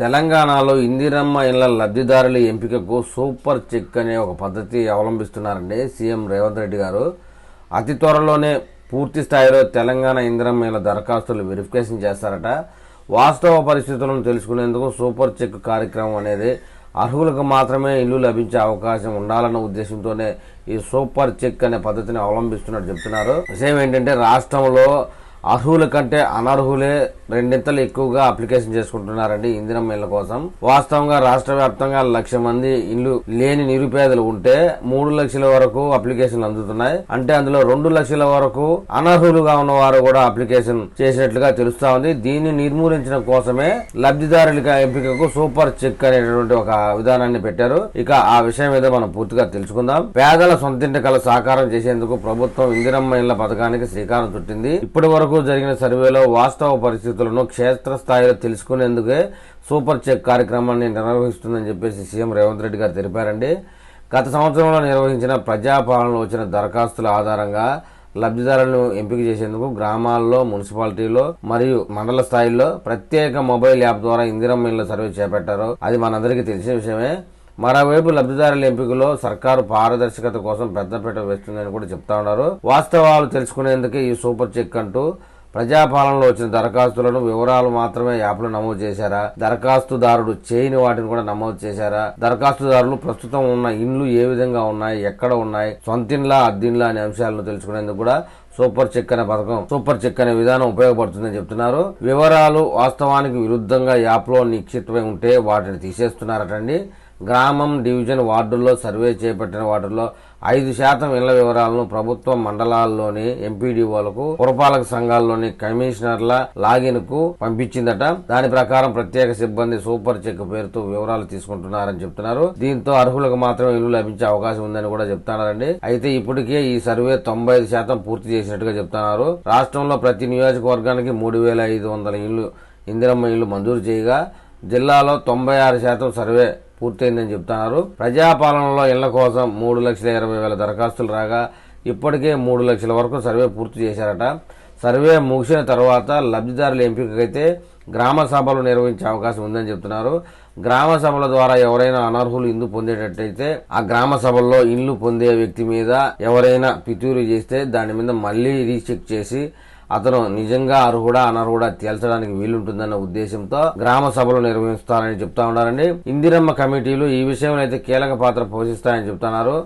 తెలంగాణలో ఇందిరమ్మ ఇళ్ల లబ్ధిదారుల ఎంపికకు సూపర్ చెక్ అనే ఒక పద్ధతి అవలంబిస్తున్నారండి సీఎం రేవంత్ రెడ్డి గారు. అతి త్వరలోనే పూర్తి స్థాయిలో తెలంగాణ ఇందిరమ్మ ఇళ్ల దరఖాస్తులు వెరిఫికేషన్ చేస్తారట. వాస్తవ పరిస్థితులను తెలుసుకునేందుకు సూపర్ చెక్ కార్యక్రమం అనేది అర్హులకు మాత్రమే ఇల్లు లభించే అవకాశం ఉండాలన్న ఉద్దేశంతోనే ఈ సూపర్ చెక్ అనే పద్ధతిని అవలంబిస్తున్నట్టు చెప్తున్నారు. విషయం ఏంటంటే రాష్ట్రంలో అర్హుల కంటే అనర్హులే రెండింతలు ఎక్కువగా అప్లికేషన్ చేసుకుంటున్నారండి ఇందిరమ్మ ఇళ్ల కోసం. వాస్తవంగా రాష్ట్ర వ్యాప్తంగా 1,00,000 మంది ఇల్లు లేని నిరుపేదలు ఉంటే 3 లక్షల వరకు అప్లికేషన్లు అందుతున్నాయి. అంటే అందులో 2 లక్షల వరకు అనర్హులుగా ఉన్న వారు కూడా అప్లికేషన్ చేసినట్లుగా తెలుస్తా ఉంది. దీన్ని నిర్మూలించడం కోసమే లబ్ధిదారుల ఎంపికకు సూపర్ చెక్ అనేటువంటి ఒక విధానాన్ని పెట్టారు. ఇక ఆ విషయం మీద మనం పూర్తిగా తెలుసుకుందాం. పేదల సొంతింటి కల సాకారం చేసేందుకు ప్రభుత్వం ఇందిరమ్మ ఇళ్ల పథకానికి శ్రీకారం చుట్టింది. ఇప్పటి వరకు జరిగిన సర్వేలో వాస్తవ పరిస్థితులను క్షేత్రస్థాయిలో తెలుసుకునేందుకే సూపర్ చెక్ కార్యక్రమాన్ని నిర్వహిస్తుందని చెప్పేసి సీఎం రేవంత్ రెడ్డి గారు తెలిపారండి. గత సంవత్సరంలో నిర్వహించిన ప్రజాపాలనలో వచ్చిన దరఖాస్తుల ఆధారంగా లబ్ధిదారులను ఎంపిక చేసేందుకు గ్రామాల్లో, మున్సిపాలిటీలో మరియు మండల స్థాయిలో ప్రత్యేక మొబైల్ యాప్ ద్వారా ఇందిరమ్మ ఇళ్ల సర్వే చేపట్టారు. అది మనందరికీ తెలిసిన విషయమే. మరోవైపు లబ్ధిదారుల ఎంపికలో సర్కారు పారదర్శకత కోసం పెద్దపీట వేస్తుందని కూడా చెప్తా ఉన్నారు. వాస్తవాలు తెలుసుకునేందుకే ఈ సూపర్ చెక్ అంటూ ప్రజాపాలనలో వచ్చిన దరఖాస్తులను వివరాలు మాత్రమే యాప్లో నమోదు చేశారా, దరఖాస్తుదారుడు చేయని వాటిని కూడా నమోదు చేశారా, దరఖాస్తుదారులు ప్రస్తుతం ఉన్న ఇండ్లు ఏ విధంగా ఉన్నాయి, ఎక్కడ ఉన్నాయి, సొంతిండ్లా అద్దిండ్లా అనే అంశాలను తెలుసుకునేందుకు కూడా సూపర్ చెక్ అనే పథకం, సూపర్ చెక్ అనే విధానం ఉపయోగపడుతుందని చెప్తున్నారు. వివరాలు వాస్తవానికి విరుద్ధంగా యాప్ లో నిక్షిప్తమై ఉంటే వాటిని తీసేస్తున్నారటండి. గ్రామం, డివిజన్, వార్డుల్లో సర్వే చేపట్టిన వాటిల్లో 5% ఇళ్ల వివరాలను ప్రభుత్వం మండలాల్లోని ఎంపీడీఓలకు, పురపాలక సంఘాల్లోని కమిషనర్ల లాగిన్ కు పంపించిందట. దాని ప్రకారం ప్రత్యేక సిబ్బంది సూపర్ చెక్ పేరుతో వివరాలు తీసుకుంటున్నారని చెప్తున్నారు. దీంతో అర్హులకు మాత్రమే ఇల్లు లభించే అవకాశం ఉందని కూడా చెప్తున్నారండి. అయితే ఇప్పటికే ఈ సర్వే 95% పూర్తి చేసినట్టుగా చెప్తున్నారు. రాష్ట్రంలో ప్రతి నియోజకవర్గానికి 3,500 ఇళ్లు ఇందిరమ్మ ఇళ్లు మంజూరు చేయగా జిల్లాలో 96% సర్వే పూర్తయిందని చెప్తున్నారు. ప్రజాపాలనలో ఇళ్ల కోసం 3,20,000 దరఖాస్తులు రాగా ఇప్పటికే 3 లక్షల వరకు సర్వే పూర్తి చేశారట. సర్వే ముగిసిన తర్వాత లబ్ధిదారుల ఎంపికైతే గ్రామ సభలు నిర్వహించే అవకాశం ఉందని చెప్తున్నారు. గ్రామ సభల ద్వారా ఎవరైనా అనర్హులు ఇల్లు పొందేటట్టయితే ఆ గ్రామ సభల్లో ఇల్లు పొందే వ్యక్తి మీద ఎవరైనా పితూరి చేస్తే దాని మీద మళ్లీ రీచెక్ చేసి అతను నిజంగా అర్హుడా అనర్హుడా తేల్చడానికి వీలుంటుందన్న ఉద్దేశంతో గ్రామ సభలు నిర్వహిస్తారని చెప్తా ఉన్నారండి. ఇందిరమ్మ కమిటీలు ఈ విషయంలో అయితే కీలక పాత్ర పోషిస్తాయని చెప్తున్నారు.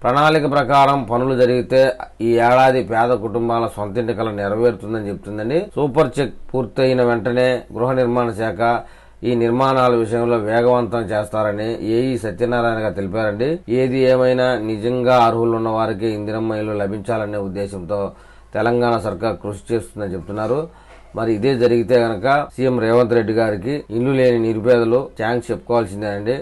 ప్రణాళిక ప్రకారం పనులు జరిగితే ఈ ఏడాది పేద కుటుంబాల సొంతింటి కల నెరవేరుతుందని చెప్తుందండి. సూపర్ చెక్ పూర్తయిన వెంటనే గృహ నిర్మాణ శాఖ ఈ నిర్మాణాల విషయంలో వేగవంతం చేస్తారని ఏఈ సత్యనారాయణ గారు తెలిపారండి. ఏది ఏమైనా నిజంగా అర్హులు ఉన్న వారికి ఇందిరమ్మ ఇల్లు లభించాలనే ఉద్దేశంతో తెలంగాణ సర్కార్ కృషి చేస్తుందని చెప్తున్నారు. మరి ఇదే జరిగితే గనక సీఎం రేవంత్ రెడ్డి గారికి ఇల్లు లేని నిరుపేదలు థ్యాంక్స్ చెప్పుకోవాల్సిందేనండి.